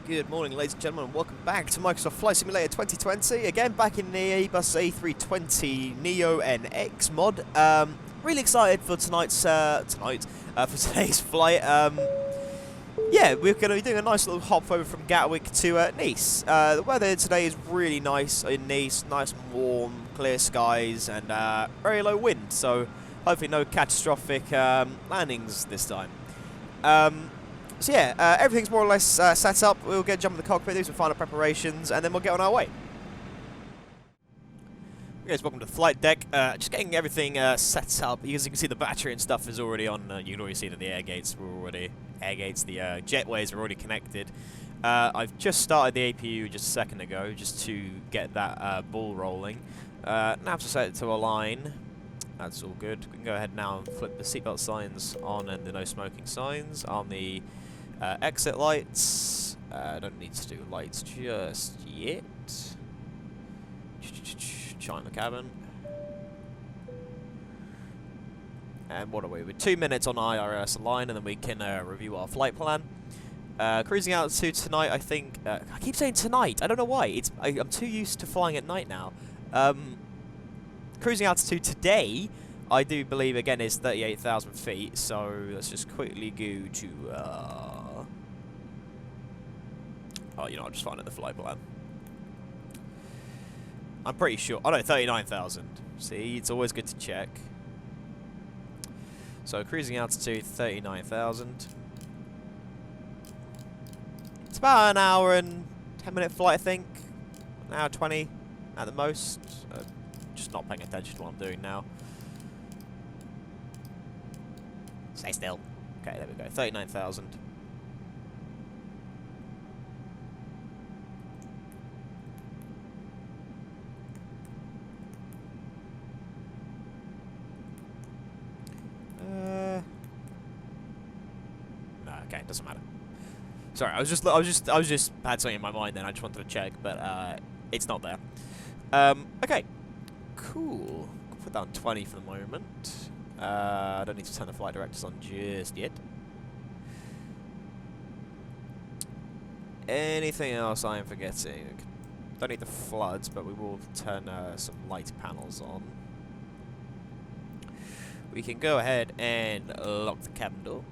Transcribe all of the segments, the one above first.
Good morning, ladies and gentlemen, and welcome back to Microsoft Flight Simulator 2020. Again, back in the Airbus A320 Neo NX mod. Really excited for tonight's for today's flight. Yeah, we're going to be doing a nice little hop over from Gatwick to Nice. The weather today is really nice in Nice, nice and warm, clear skies, and very low wind. So hopefully no catastrophic landings this time. So yeah, everything's more or less set up. We'll get jump in the cockpit, do some final preparations, and then we'll get on our way. Okay, guys, welcome to the flight deck. Just getting everything set up. As you can see, the battery and stuff is already on. You can already see that the the jetways are already connected. I've just started the APU just a second ago, just to get that ball rolling. Now to set it to align. That's all good. We can go ahead now and flip the seatbelt signs on and the no smoking signs on the exit lights. Don't need to do lights just yet. Chime the cabin. And what are we? We're 2 minutes on IRS line, and then we can review our flight plan. Cruising altitude tonight, I think. I keep saying tonight. I don't know why. I'm too used to flying at night now. Cruising altitude today, I do believe, again, is 38,000 feet. So let's just quickly go to... oh, you know, I'll just find out the flight plan. I'm pretty sure... oh, no, 39,000. See, it's always good to check. So cruising altitude, 39,000. It's about an hour and 10-minute flight, I think. An hour 20 at the most. Just not paying attention to what I'm doing now. Stay still. Okay, there we go. 39,000. No, okay, doesn't matter. Sorry, I was just had something in my mind then. I just wanted to check, but it's not there. Okay. Cool. Put that on 20 for the moment. I don't need to turn the flight directors on just yet. Anything else I am forgetting? Don't need the floods, but we will turn some light panels on. We can go ahead and lock the cabin door.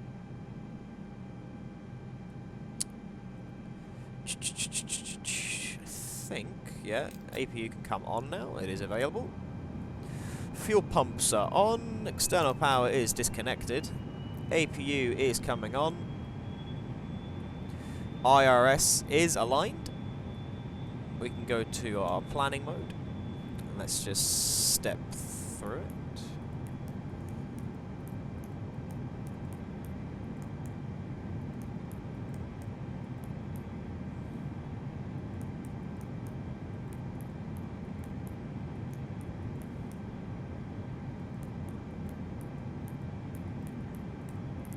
I think, yeah, APU can come on now. It is available. Fuel pumps are on. External power is disconnected. APU is coming on. IRS is aligned. We can go to our planning mode. Let's just step through it.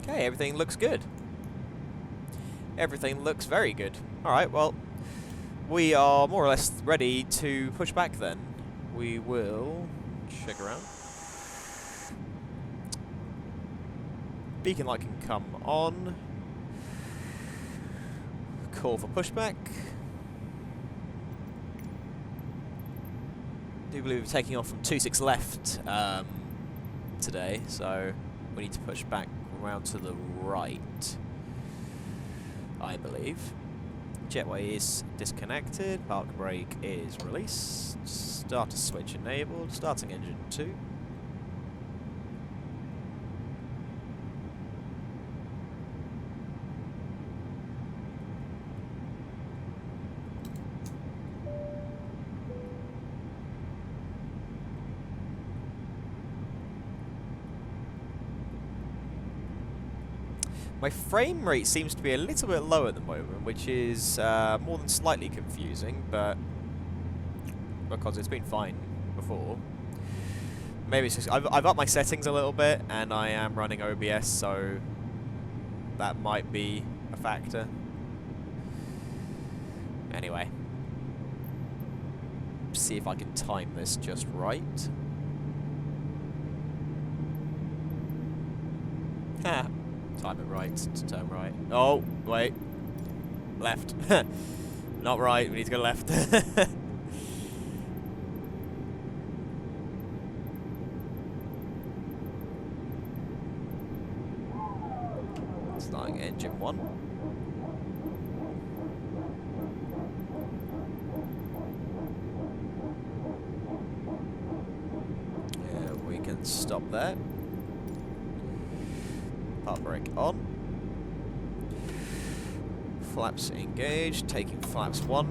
Okay, everything looks good. Everything looks very good. Alright, well, we are more or less ready to push back then. We will check around. Beacon light can come on. Call for pushback. I do believe we're taking off from 26 left today, so we need to push back around to the right, I believe. Jetway is disconnected. Park brake is released. Starter switch enabled. Starting engine 2. My frame rate seems to be a little bit low at the moment, which is more than slightly confusing, but because it's been fine before. Maybe it's just I've upped my settings a little bit, and I am running OBS, so that might be a factor. Anyway, see if I can time this just right. Ha. Time it right to turn right. Oh, wait. left. Not right, we need to go left. Starting engine 1. Yeah, we can stop there. Park brake on. Flaps engaged, taking flaps 1.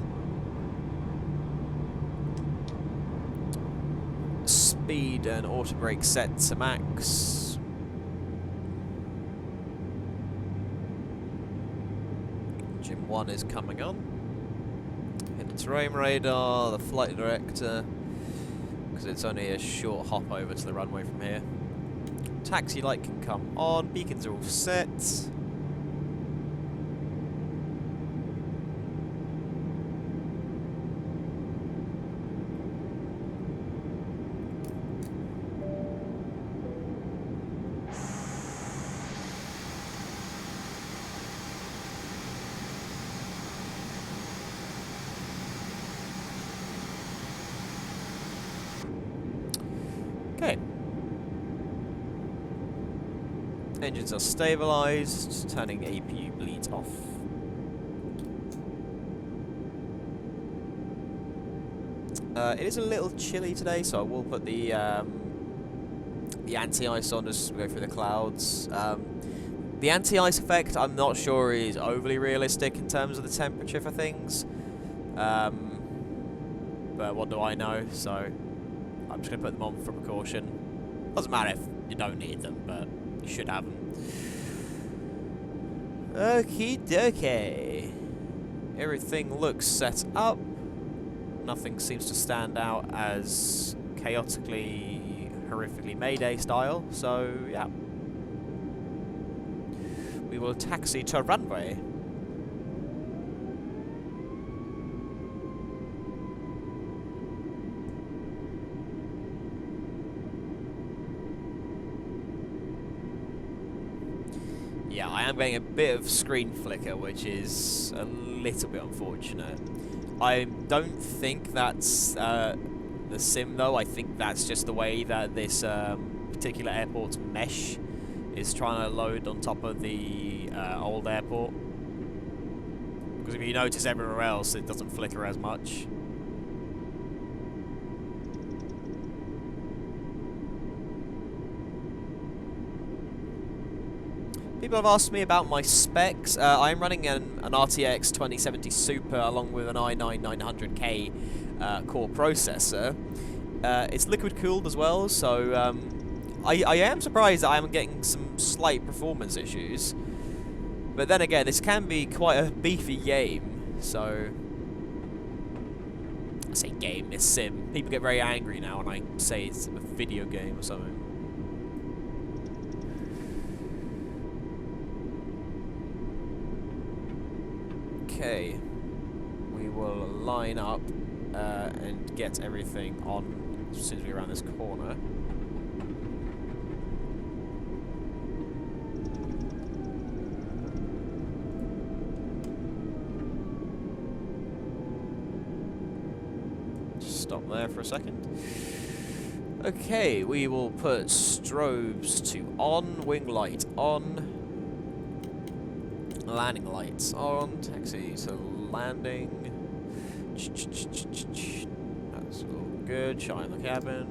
Speed and auto brake set to max. Engine 1 is coming on. Hit the terrain radar, the flight director, because it's only a short hop over to the runway from here. Taxi light can come on, beacons are all set. Okay. Engines are stabilised, turning APU bleeds off. It is a little chilly today, so I will put the anti-ice on as we go through the clouds. The anti-ice effect, I'm not sure is overly realistic in terms of the temperature for things. But what do I know? So I'm just going to put them on for precaution. Doesn't matter if you don't need them, but you should have them. Okie dokie. Everything looks set up. Nothing seems to stand out as chaotically, horrifically Mayday style. So, yeah. We will taxi to runway. Yeah, I am getting a bit of screen flicker, which is a little bit unfortunate. I don't think that's the sim, though. I think that's just the way that this particular airport's mesh is trying to load on top of the old airport. Because if you notice everywhere else, it doesn't flicker as much. People have asked me about my specs. I'm running an RTX 2070 Super along with an i9-900K core processor. It's liquid cooled as well, so I am surprised that I'm getting some slight performance issues. But then again, this can be quite a beefy game, so... I say game, it's sim. People get very angry now when I say it's a video game or something. Okay, we will line up and get everything on as soon as we're around this corner. Just stop there for a second. Okay, we will put strobes to on, wing light on. Landing lights on, taxi to landing. That's all good. Shine the cabin.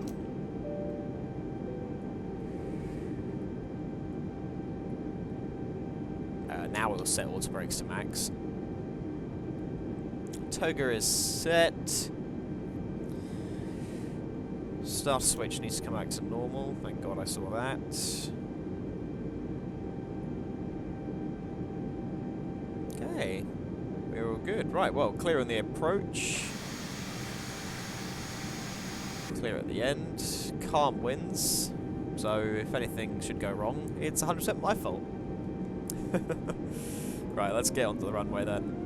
Now we'll set auto brakes to max. Toga is set. Start switch needs to come back to normal. Thank God I saw that. Okay, we're all good. Right, well, clear on the approach. Clear at the end. Calm wins. So if anything should go wrong, it's 100% my fault. Right, let's get onto the runway then.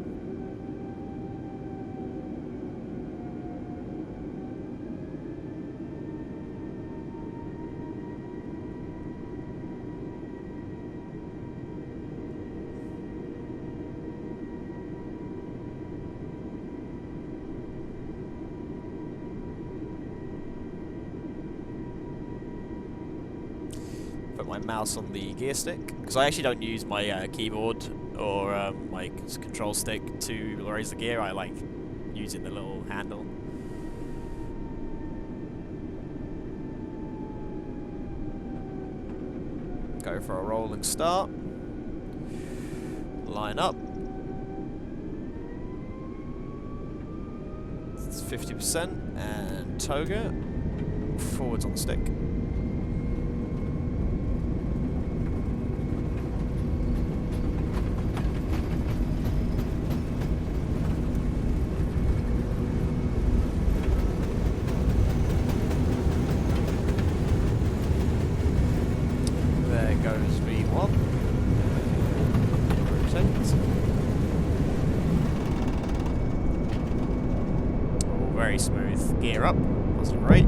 my mouse on the gear stick, because I actually don't use my keyboard or my control stick to raise the gear. I like using the little handle. Go for a rolling start. Line up. It's 50% and toga. Forwards on the stick. There goes V1. Rotate. Oh, very smooth. Gear up. Positive rate.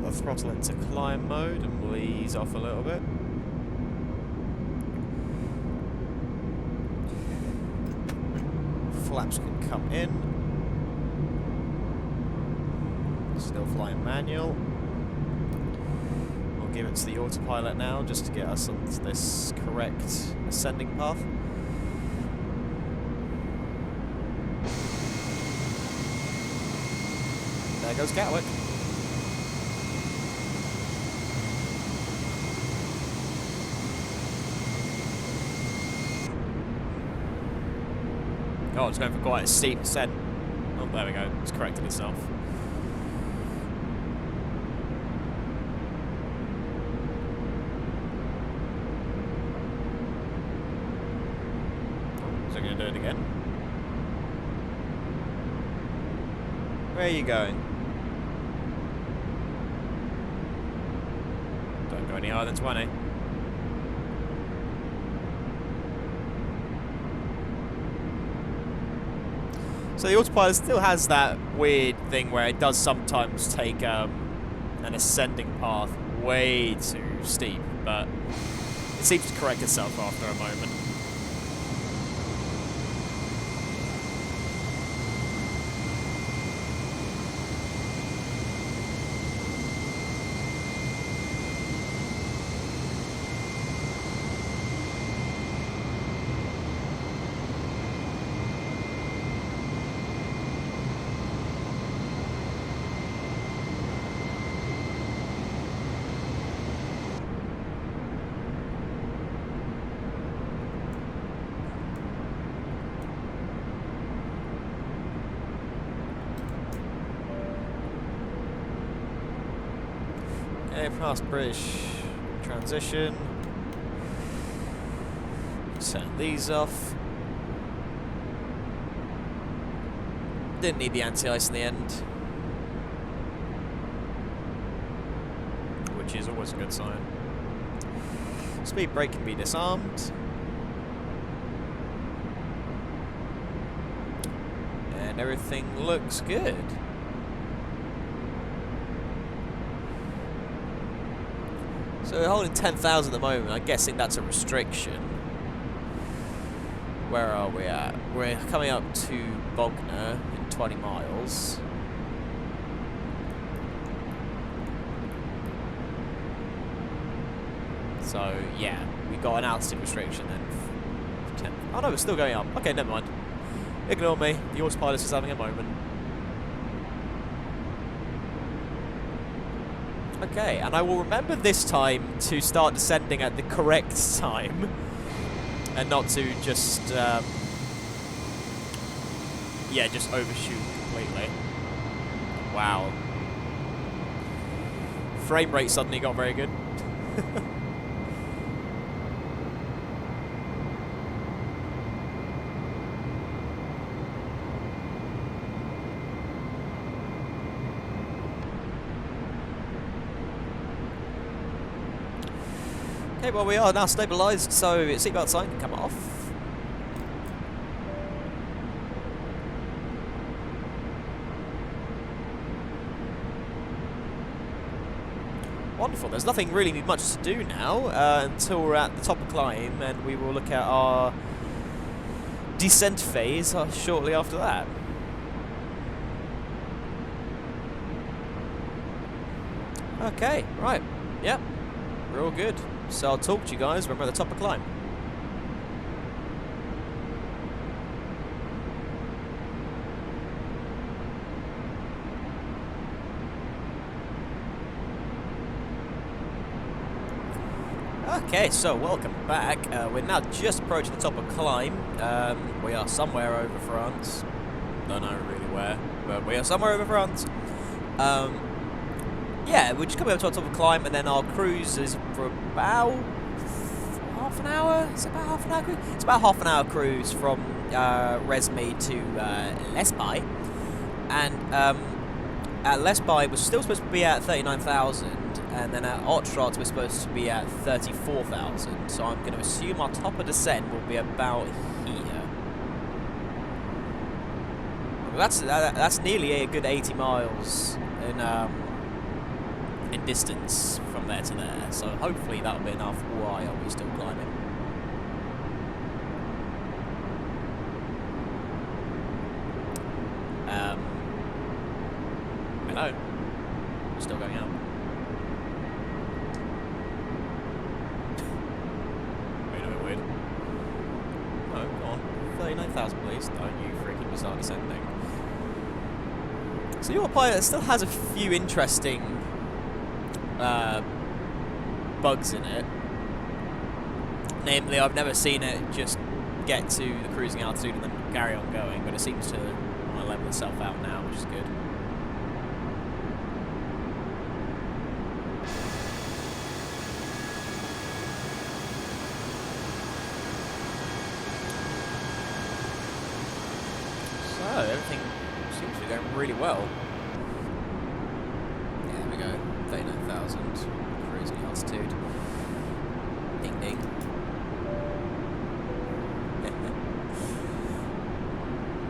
The throttle into climb mode and we'll ease off a little bit. Flaps can come in. Still flying manual. We'll give it to the autopilot now just to get us on this correct ascending path. There goes Gatwick. Oh, it's going for quite a steep ascent. Oh, there we go. It's corrected itself. Oh, is it going to do it again? Where are you going? Don't go any higher than 20. So the autopilot still has that weird thing where it does sometimes take an ascending path way too steep, but it seems to correct itself after a moment. Okay, past British transition. Turn these off. Didn't need the anti-ice in the end, which is always a good sign. Speed brake can be disarmed. And everything looks good. So we're holding 10,000 at the moment. I'm guessing that's a restriction. Where are we at? We're coming up to Bognor in 20 miles. So, yeah, we got an altitude restriction then. Oh no, we're still going up. Okay, never mind. Ignore me. The autopilot is having a moment. Okay, and I will remember this time to start descending at the correct time and not to just, yeah, just overshoot completely. Wow. Frame rate suddenly got very good. Okay, well we are now stabilised, so seatbelt sign can come off. Wonderful. There's nothing really much to do now until we're at the top of climb, and we will look at our descent phase shortly after that. Okay, right. Yep. We're all good. So I'll talk to you guys when we're at the top of climb. Okay, so welcome back. We're now just approaching the top of climb. We are somewhere over France. Don't know really where, but we are somewhere over France. Yeah, we're just coming up to our top of climb, and then our cruise is for about half an hour. Is it about half an hour cruise? It's about half an hour cruise from Resme to Lesbi, and at Lesbi we're still supposed to be at 39,000, and then at Ottrot we're supposed to be at 34,000. So I'm going to assume our top of descent will be about here. Well, that's nearly a good 80 miles in distance from there to there, so hopefully that'll be enough while we're still climbing. Hello. We're still going out. Wait a bit weird. No, go on. 39,000 please. Don't you freaking start descending. So your pilot still has a few interesting bugs in it. Namely, I've never seen it just get to the cruising altitude and then carry on going, but it seems to want to level itself out now, which is good. So, everything seems to be going really well. Yeah, there we go. 39,000 cruising altitude. Ding ding.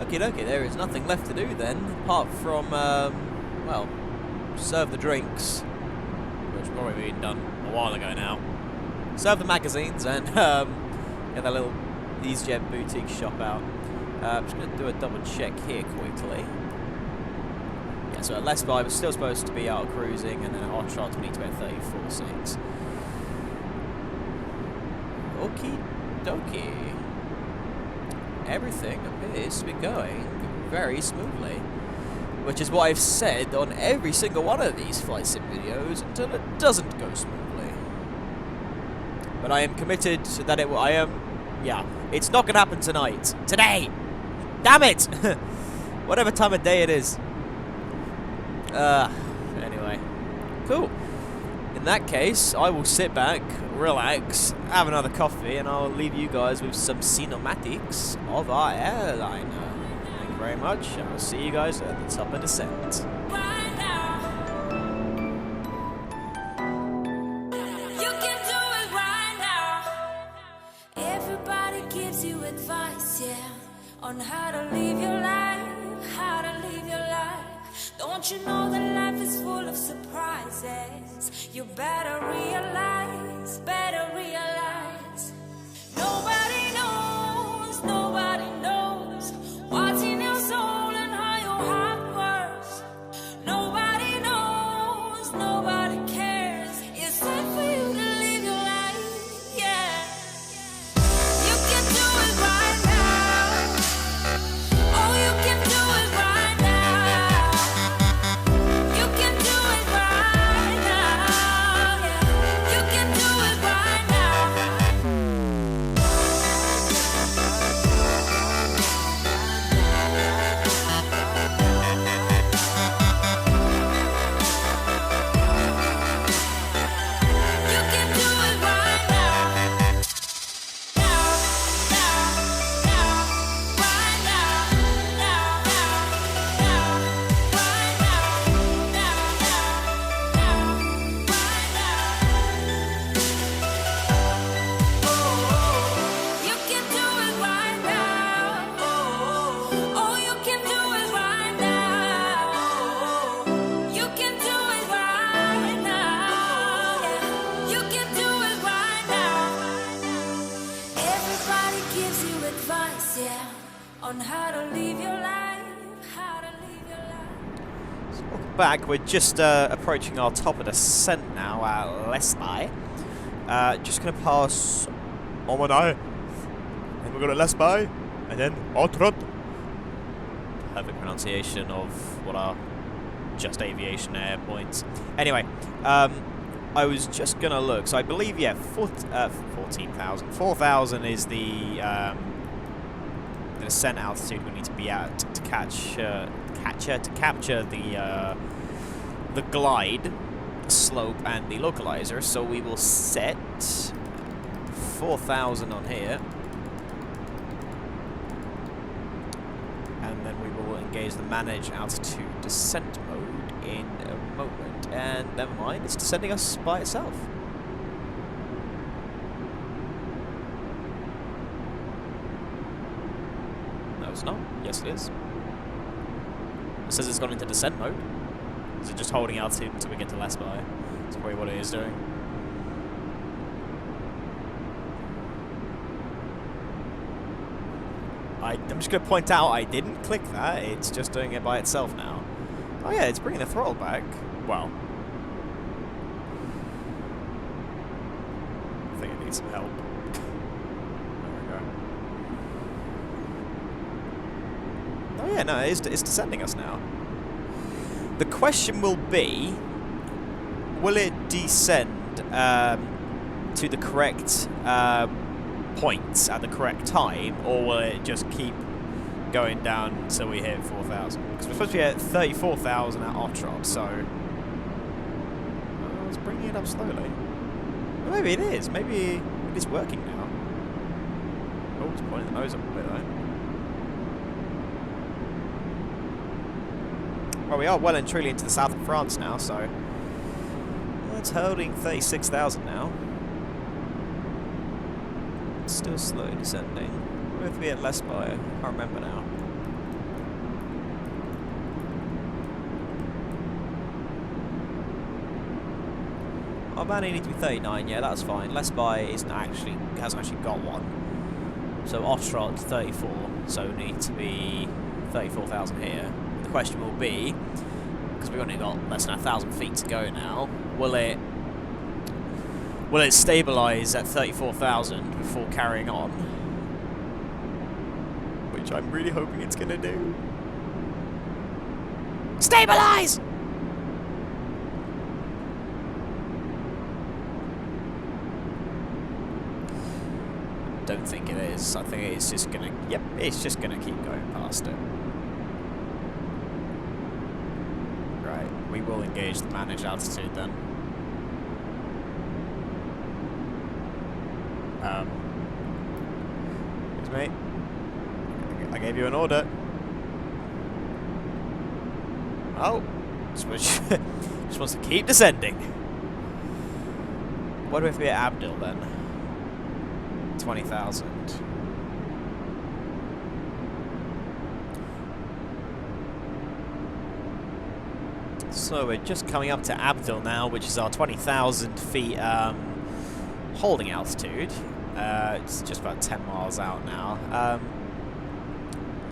Okie dokie, there is nothing left to do then, apart from, well, serve the drinks, which probably been done a while ago now. Serve the magazines and get that little EasyJet boutique shop out. I'm just going to do a double check here quickly. Yeah, so at Lesbi we're still supposed to be out cruising, and then at Ottrot we need to be at 34.6. Okie dokie. Everything appears to be going very smoothly, which is what I've said on every single one of these flight sim videos until it doesn't go smoothly. But I am committed that it will. Yeah, it's not gonna happen tonight. Today! Damn it! Whatever time of day it is. Anyway. Cool. In that case, I will sit back, relax, have another coffee, and I'll leave you guys with some cinematics of our airliner. Thank you very much. I'll see you guys at the top of descent. On how to live your life, how to live your life. Don't you know that life is full of surprises? You better realize, nobody knows what's in your soul and how your heart works. Nobody knows, nobody cares. It's time for you to live your life, yeah. You can do it right now. Oh, you can do it right now. You can do it right now, yeah. You can do it right now. advice, yeah, on how to live your life, how to live your life. So welcome back. We're just approaching our top of descent now at Lesby. Just going to pass Omanai, then we're going to Lesby, and then Otrod. Perfect pronunciation of what are just aviation air points. Anyway, I was just going to look. So I believe, yeah, 14,000. 4,000 is the descent altitude we need to be at to capture the glide slope and the localizer. So we will set 4,000 on here, and then we will engage the manage altitude descent mode in a moment. And never mind, it's descending us by itself. No, it's not. Yes, it is. It says it's gone into descent mode. Is it just holding altitude until we get to Lesby? That's probably what it is doing. I'm just going to point out I didn't click that. It's just doing it by itself now. Oh yeah, it's bringing the throttle back. Well, I think it needs some help. There we go. Oh yeah, no, it's descending us now. The question will be, will it descend to the correct points at the correct time, or will it just keep going down until we hit 4,000? Because we're supposed to be at 34,000 at Otrod, so it's bringing it up slowly. Well, maybe it is. Maybe it is working now. Oh, it's pointing the nose up a bit though. Well, we are well and truly into the south of France now, so it's holding 36,000 now. Still slowly descending. Where have we at Lesby? I can't remember now. Oh man, it needs to be 39. Yeah, that's fine. Lesby hasn't actually got one. So Otrod 34. So we need to be 34,000 here. The question will be, because we've only got less than 1,000 feet to go now, will it stabilise at 34,000 before carrying on? Which I'm really hoping it's going to do. Stabilise! Don't think it is. I think it's just going to... Yep, it's just going to keep going past it. Right, we will engage the managed altitude then. Excuse me. I gave you an order. Oh, just wants to keep descending. What do we have to be at Abdul then? 20,000. So we're just coming up to Abdul now, which is our 20,000 feet holding altitude. It's just about 10 miles out now.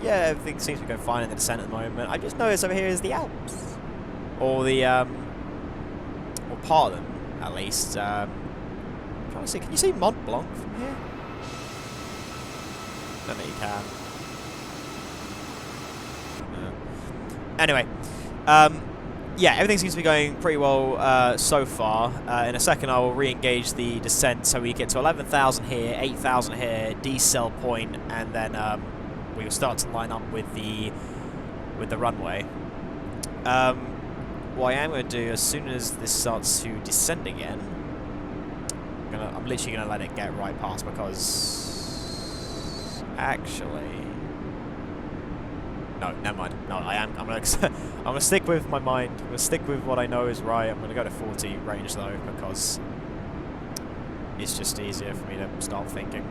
Yeah, everything seems to be going fine in the descent at the moment. I just noticed over here is the Alps, or the or part of them at least. I'm trying to see. Can you see Mont Blanc from here? I don't know you can. Anyway, yeah, everything seems to be going pretty well so far. In a second, I will re-engage the descent, so we get to 11,000 here, 8,000 here, decel point, and then we will start to line up with the runway. What I am going to do as soon as this starts to descend again, I'm literally going to let it get right past, because actually. No, never mind. No, I'm gonna stick with my mind. I'm gonna stick with what I know is right. I'm gonna go to 40 range though, because it's just easier for me to start thinking.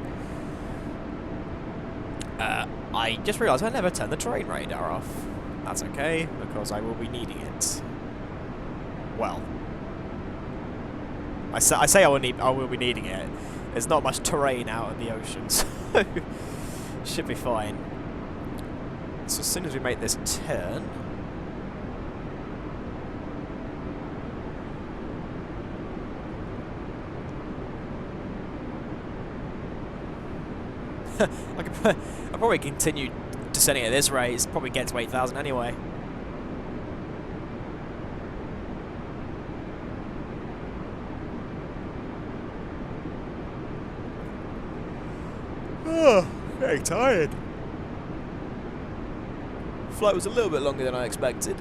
I just realised I never turned the terrain radar off. That's okay, because I will be needing it. Well, I say I will be needing it. There's not much terrain out in the ocean, so Should be fine. So as soon as we make this turn... I'll probably continue descending at this rate. It's probably get to 8,000 anyway. Oh, very tired. Flight was a little bit longer than I expected.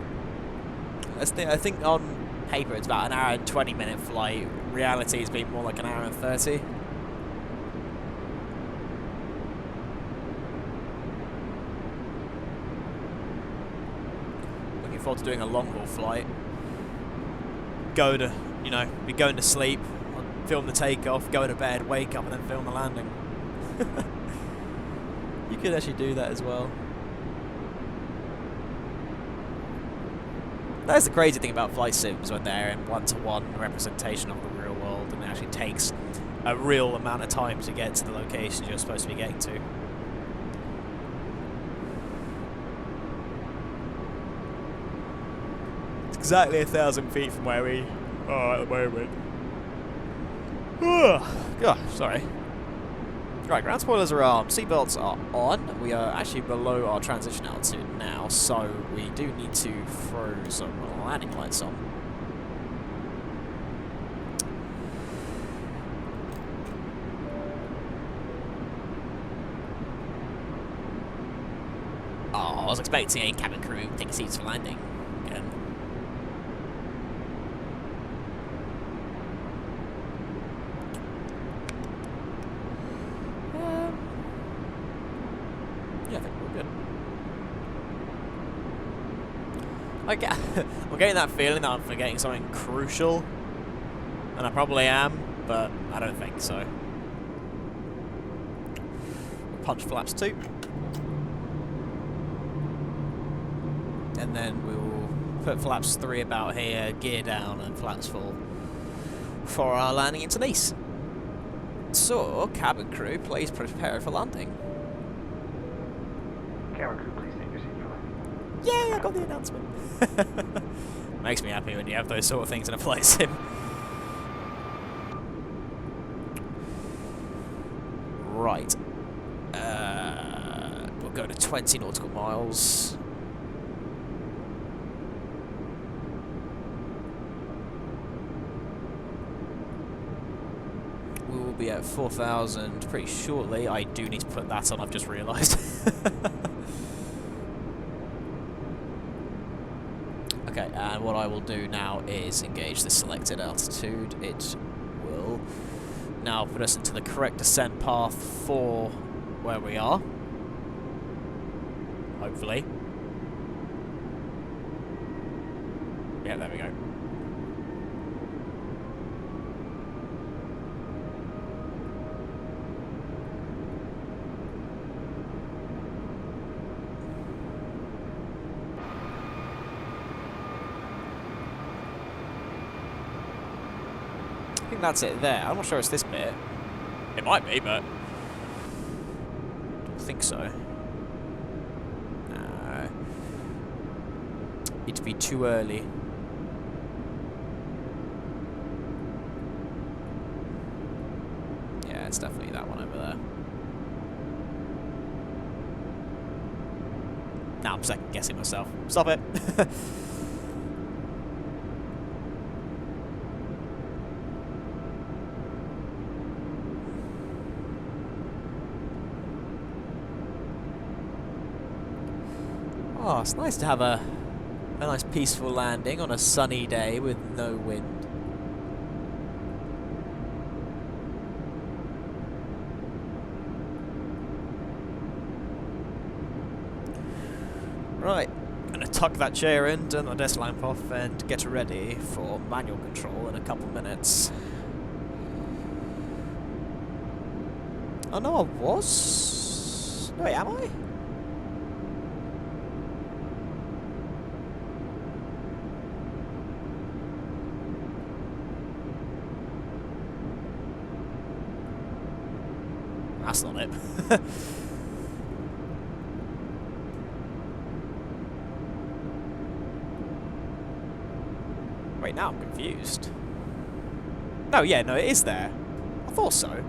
I think on paper it's about an hour and 20-minute flight. Reality has been more like an hour and 30. Looking forward to doing a long haul flight. Go to, you know, be going to sleep, film the takeoff, go to bed, wake up, and then film the landing. You could actually do that as well. That's the crazy thing about flight sims when they're in one-to-one representation of the real world, and it actually takes a real amount of time to get to the location you're supposed to be getting to. It's exactly 1,000 feet from where we are at the moment. God, sorry. Right, ground spoilers are armed, seatbelts are on. We are actually below our transition altitude now, so we do need to throw some landing lights on. Oh, I was expecting a cabin crew taking seats for landing again. Yeah, I think we're good. I'm getting that feeling that I'm forgetting something crucial, and I probably am, but I don't think so. Punch flaps 2. And then we will put flaps 3 about here, gear down, and flaps 4 for our landing into Nice. So, cabin crew, please prepare for landing. Cabin crew, please take your seat for landing. Yay, I got the announcement. Makes me happy when you have those sort of things in a flight sim. Right. We'll go to 20 nautical miles. We will be at 4,000 pretty shortly. I do need to put that on, I've just realised. Okay, and what I will do now is engage the selected altitude. It will now put us into the correct descent path for where we are. Hopefully. Yeah, there we go. I think that's it there. I'm not sure it's this bit. It might be, but I don't think so. No. It'd be too early. Yeah, it's definitely that one over there. Now I'm second guessing myself. Stop it. Oh, it's nice to have a nice peaceful landing on a sunny day with no wind. Right, gonna tuck that chair in, turn my desk lamp off, and get ready for manual control in a couple minutes. Oh no, I was? No, wait, am I? That's not it. Wait, now I'm confused. No, yeah, no, it is there. I thought so.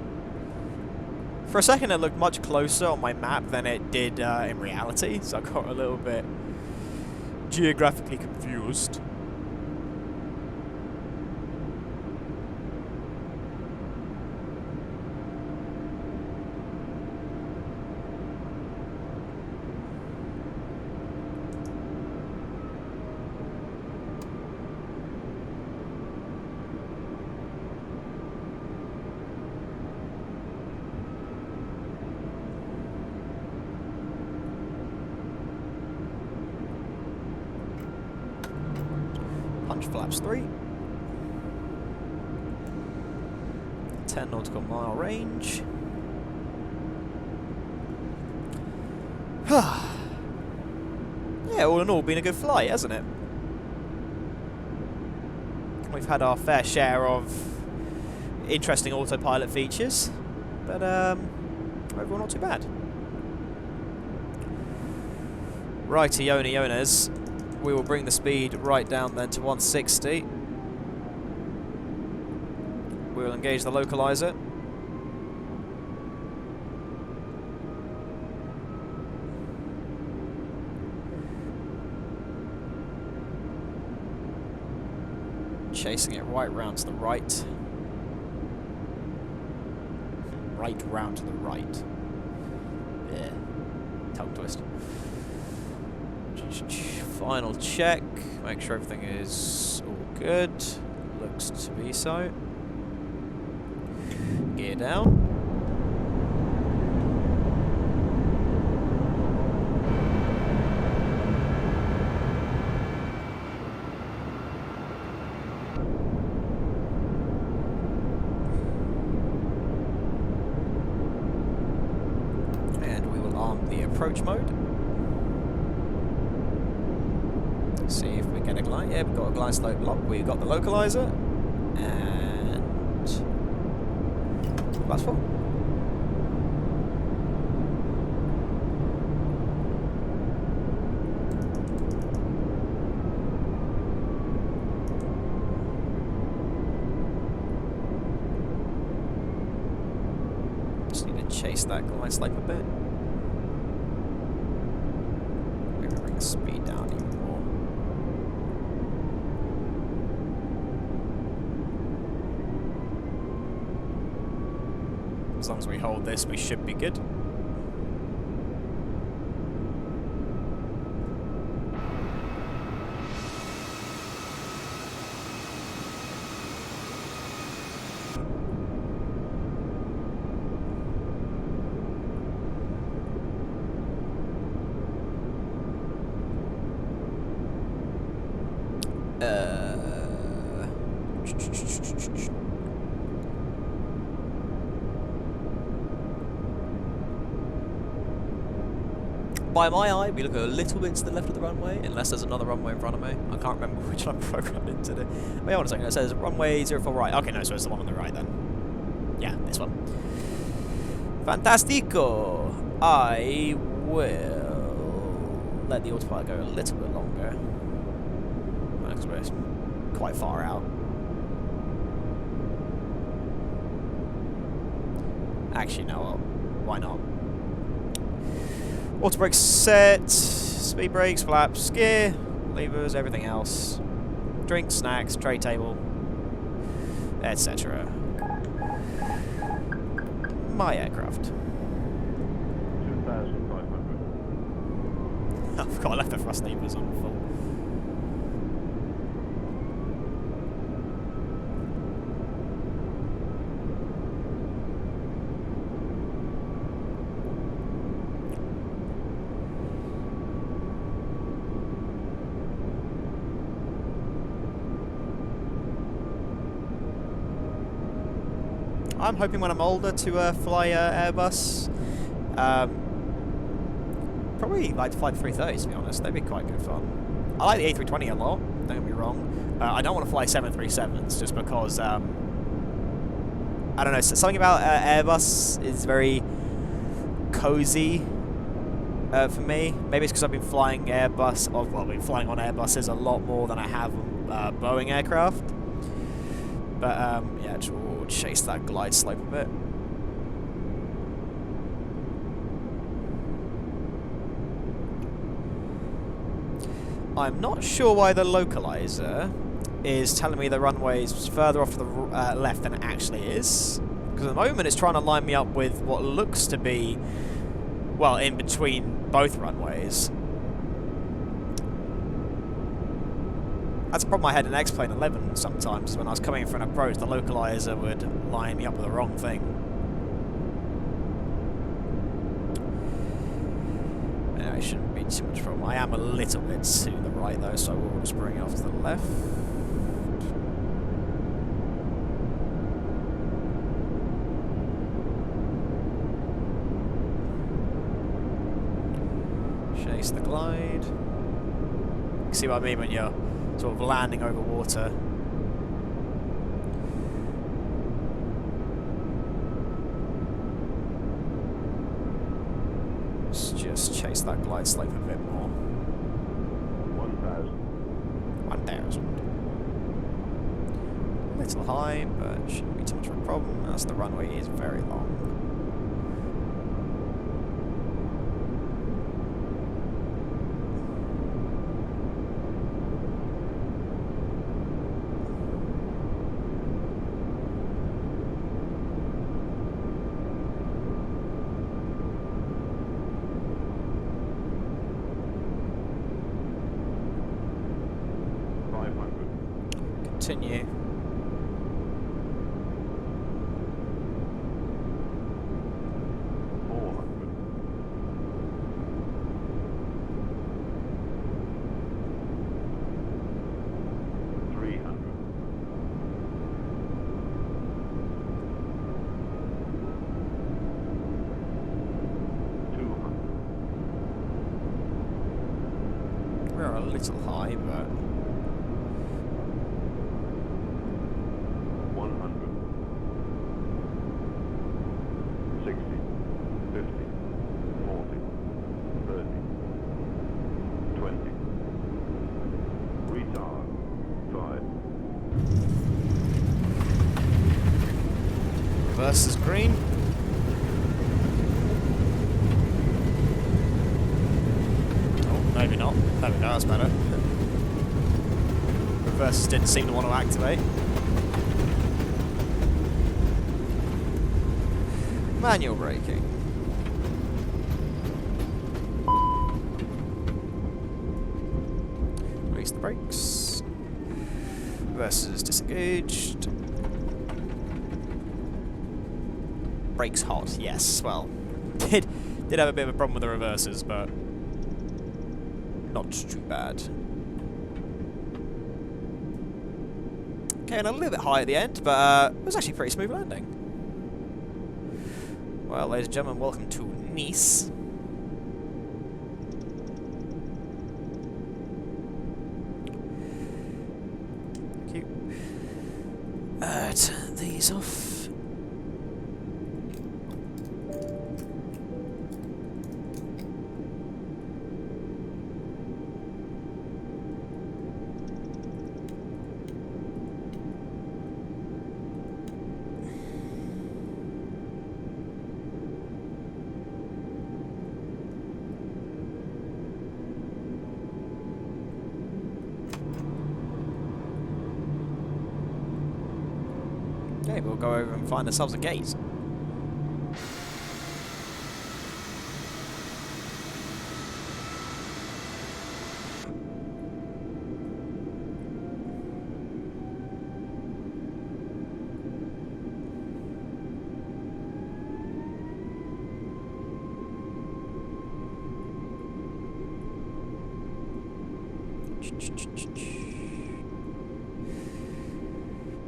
For a second, it looked much closer on my map than it did in reality, so I got a little bit geographically confused. Punch flaps 3. 10 nautical mile range. Yeah, all in all, been a good flight, hasn't it? We've had our fair share of interesting autopilot features, but overall not too bad. Righty, Yonas. We will bring the speed right down then to 160. We will engage the localizer. Chasing it right round to the right. Right round to the right. Yeah. Tongue twist. Final check. Make sure everything is all good. Looks to be so. Gear down. And we will arm the approach mode. See if we get a glide. Yeah, we've got a glide slope lock. We've got the localizer. And that's full. Just need to chase that glide slope a bit. Maybe bring the speed down even more. As long as we hold this, we should be good. By my eye, we look a little bit to the left of the runway, unless there's another runway in front of me. I can't remember which I'm programmed into. Wait on a second, it says runway 04 right. Okay, no, so it's the one on the right then. Yeah, this one. Fantastico! I will let the autopilot go a little bit longer. Because we're quite far out. Actually, no, why not? Auto brakes set, speed brakes, flaps, gear, levers, everything else. Drinks, snacks, tray table, etc. My aircraft. 2,500. I forgot I left the thrust levers on full. I'm hoping when I'm older to fly Airbus. Probably like to fly the 330s, to be honest. They'd be quite good fun. I like the A320 a lot, don't get me wrong. I don't want to fly 737s just because, I don't know, something about Airbus is very cozy for me. Maybe it's because I've been flying Airbus, well, I've been flying on Airbuses a lot more than I have Boeing aircraft. But yeah, we'll chase that glide slope a bit. I'm not sure why the localizer is telling me the runway is further off to the left than it actually is. Because at the moment it's trying to line me up with what looks to be, well, in between both runways. That's a problem I had in X-Plane 11 sometimes. When I was coming in for an approach, the localizer would line me up with the wrong thing. Anyway, it shouldn't be too much problem. I am a little bit to the right though, so we'll just bring it off to the left. Chase the glide. See what I mean when you're sort of landing over water. Let's just chase that glide slope a bit more. 1,000. 1,000. A little high, but shouldn't be too much of a problem as the runway is very long. Continue. We're a little high, but 100. 60. 50. 40. 30. 20. Retard. 5. reverse is green. Maybe not. There we go, that's better. Reverses didn't seem to want to activate. Manual braking. Release the brakes. Reverses disengaged. Brakes hot, yes. Well, did have a bit of a problem with the reverses, but not too bad. Okay, and a little bit high at the end, but it was actually a pretty smooth landing. Well, ladies and gentlemen, welcome to Nice. Thank you. Turn these off. Okay, we'll go over and find ourselves a gate.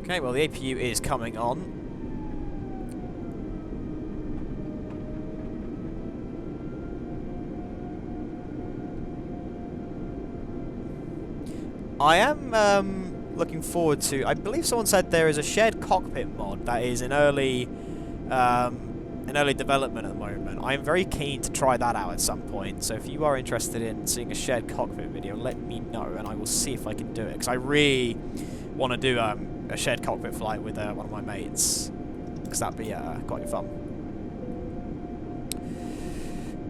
Okay, well the APU is coming on. I am looking forward to... I believe someone said there is a shared cockpit mod that is in early in early development at the moment. I am very keen to try that out at some point. So if you are interested in seeing a shared cockpit video, let me know, and I will see if I can do it. Because I really want to do a shared cockpit flight with one of my mates, because that'd be quite fun.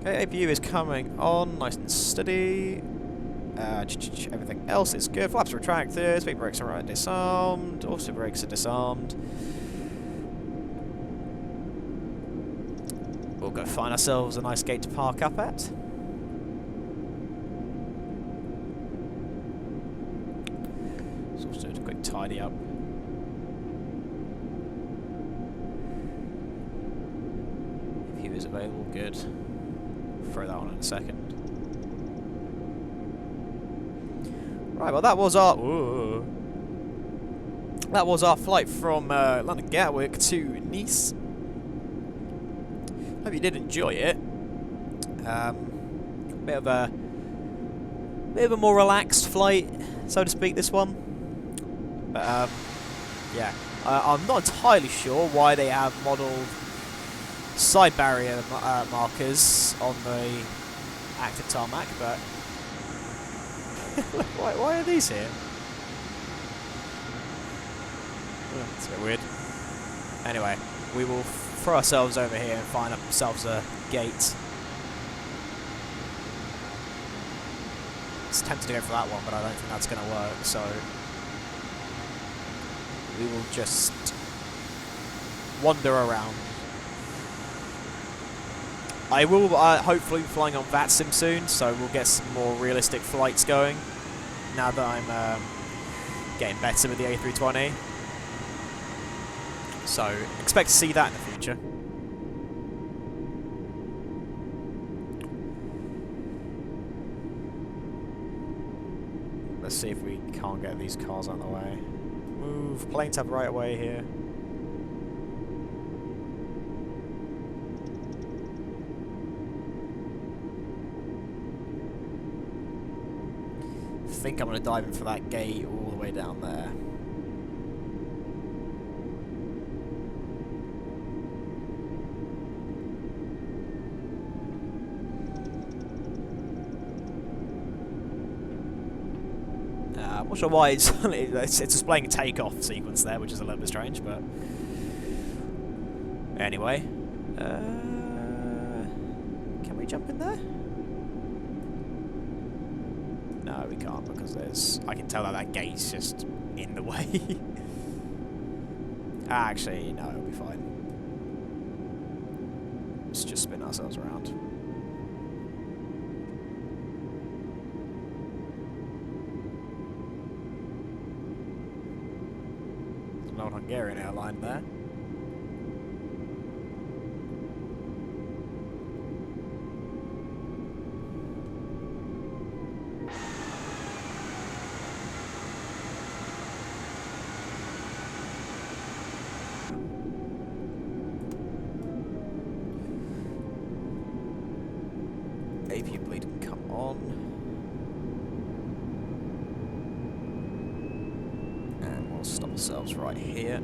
Okay, APU is coming on, nice and steady. Everything else is good. Flaps are retracted. Speed brakes are disarmed. Auto brakes are disarmed. We'll go find ourselves a nice gate to park up at. So let's do a quick tidy up. If he was available, good. Throw that on in a second. Right, well that was our flight from London Gatwick to Nice. Hope you did enjoy it. Bit of a more relaxed flight, so to speak, this one. But yeah, I'm not entirely sure why they have modelled side barrier markers on the active tarmac, but why are these here? It's a bit weird. Anyway, we will throw ourselves over here and find ourselves a gate. It's tempted to go for that one, but I don't think that's going to work, so we will just wander around. I will hopefully be flying on VATSIM soon, so we'll get some more realistic flights going now that I'm getting better with the A320. So expect to see that in the future. Let's see if we can't get these cars out of the way. Move. Planes have right of way here. I think I'm going to dive in for that gate all the way down there. I'm not sure why it's displaying a takeoff sequence there, which is a little bit strange, but anyway. Can we jump in there? No, we can't, because I can tell that gate's just in the way. Actually, no, it'll be fine. Let's just spin ourselves around. There's an old Hungarian airline there. APU bleed can come on. And we'll stop ourselves right here.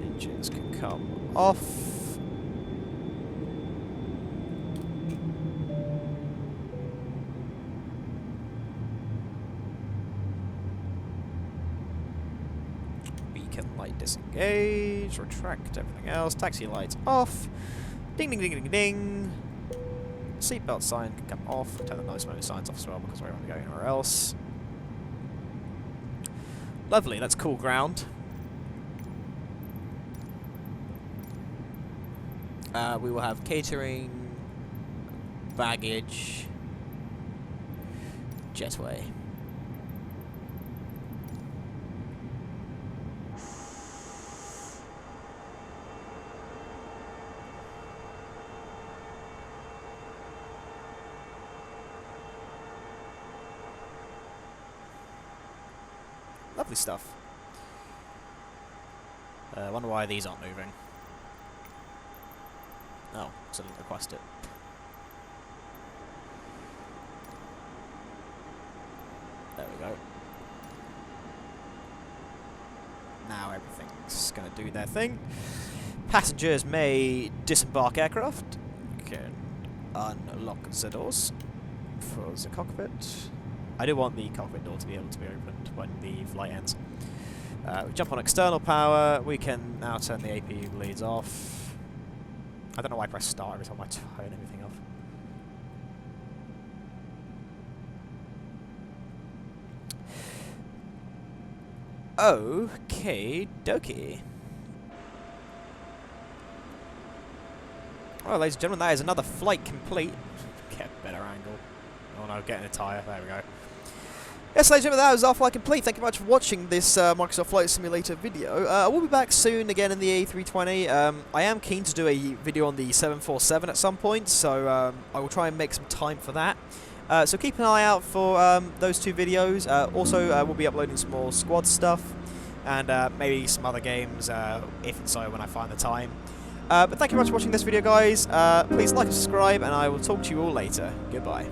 Engines can come off. Beacon light disengage, retract everything else, taxi lights off. Ding ding ding ding ding. Seatbelt sign can come off. Turn the nose mode signs off as well because we don't want to go anywhere else. Lovely, that's cool ground. We will have catering, baggage, jetway. Lovely stuff. I wonder why these aren't moving. Oh, so I didn't request it. There we go. Now everything's going to do their thing. Passengers may disembark aircraft. Can unlock the doors for the cockpit. I do want the cockpit door to be able to be opened when the flight ends. We jump on external power. We can now turn the AP leads off. I don't know why I press start every time I turn everything off. Okay, dokie. Well, ladies and gentlemen, that is another flight complete. Get a better angle. Oh no, getting a tyre. There we go. Yes, ladies and gentlemen, that was our flight complete. Thank you very much for watching this Microsoft Flight Simulator video. I will be back soon again in the A320. I am keen to do a video on the 747 at some point, so I will try and make some time for that. So keep an eye out for those two videos. Also, we'll be uploading some more squad stuff and maybe some other games, if and so when I find the time. But thank you very much for watching this video, guys. Please like and subscribe, and I will talk to you all later. Goodbye.